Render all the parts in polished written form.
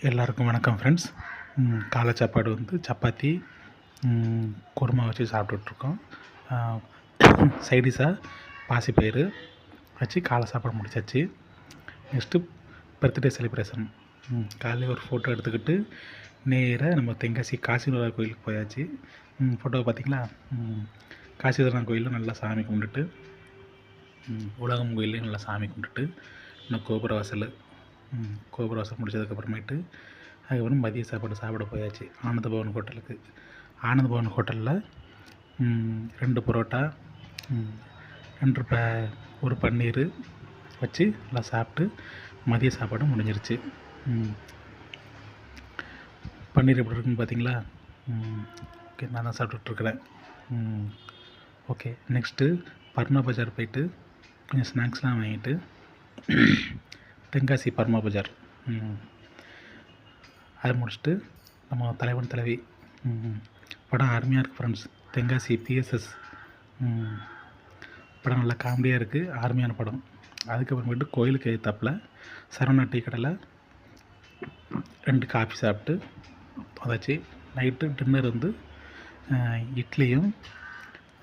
எல்லாருக்கும் வணக்கம் ஃப்ரெண்ட்ஸ். காலை சாப்பாடு வந்து சப்பாத்தி குருமா வச்சு சாப்பிட்டுட்ருக்கோம். சைடிஷாக பாசிப்பயிறு வச்சு காலை சாப்பாடு முடிச்சாச்சு. Next birthday celebration. காலையில் ஒரு ஃபோட்டோ எடுத்துக்கிட்டு நேராக நம்ம தென்காசி காசிநாதர் கோயிலுக்கு போயாச்சு. ஃபோட்டோவை பார்த்திங்களா? காசிநாதர் கோயிலில் நல்லா சாமி கும்பிட்டுட்டு, உலகம் கோயிலையும் நல்லா சாமி கும்பிட்டுட்டு, இன்னும் கோபுரவாசல் முடிச்சதுக்கப்புறமேட்டு அதுக்கப்புறம் மதிய சாப்பாடு சாப்பிட போயாச்சு ஆனந்த பவன் ஹோட்டலுக்கு. ஆனந்த பவன் ஹோட்டலில் 2 பரோட்டா, 2 ஒரு பன்னீர் வச்சு நல்லா சாப்பிட்டு மதிய சாப்பாடு முடிஞ்சிருச்சு. பன்னீர் எப்படி இருக்குன்னு பார்த்தீங்களா? ஓகே, நான் தான் சாப்பிட்டுட்ருக்குறேன். ஓகே, நெக்ஸ்ட்டு பர்மா பஜார் போயிட்டு கொஞ்சம் ஸ்நாக்ஸ்லாம் வாங்கிட்டு தென்காசி பர்மா பஜார் அதை முடிச்சுட்டு நம்ம தலைவன் தலைவி படம் அருமையாக இருக்குது ஃப்ரெண்ட்ஸ். தென்காசி பிஎஸ்எஸ் படம் நல்லா காமெடியாக இருக்குது, அருமையான படம். அதுக்கப்புறமேட்டு கோயிலுக்கு எதிர்த்தாப்பில் சரவணா டீ கடையில் 2 காஃபி சாப்பிட்டு அதாச்சு. நைட்டு டின்னர் வந்து இட்லியும்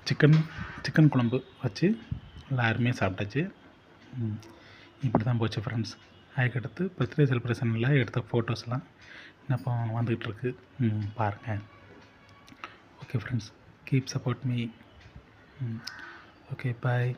சிக்கன் குழம்பு வச்சு நல்லா அருமையாக சாப்பிட்டாச்சு. இப்படி தான் போச்சு ஃப்ரெண்ட்ஸ். அதுக்கடுத்து பர்த்டே செலிப்ரேஷனில் எடுத்த ஃபோட்டோஸ்லாம் இப்போ வந்துக்கிட்டுருக்கு, பாருங்கள். Okay friends, keep support me. Okay, பாய்.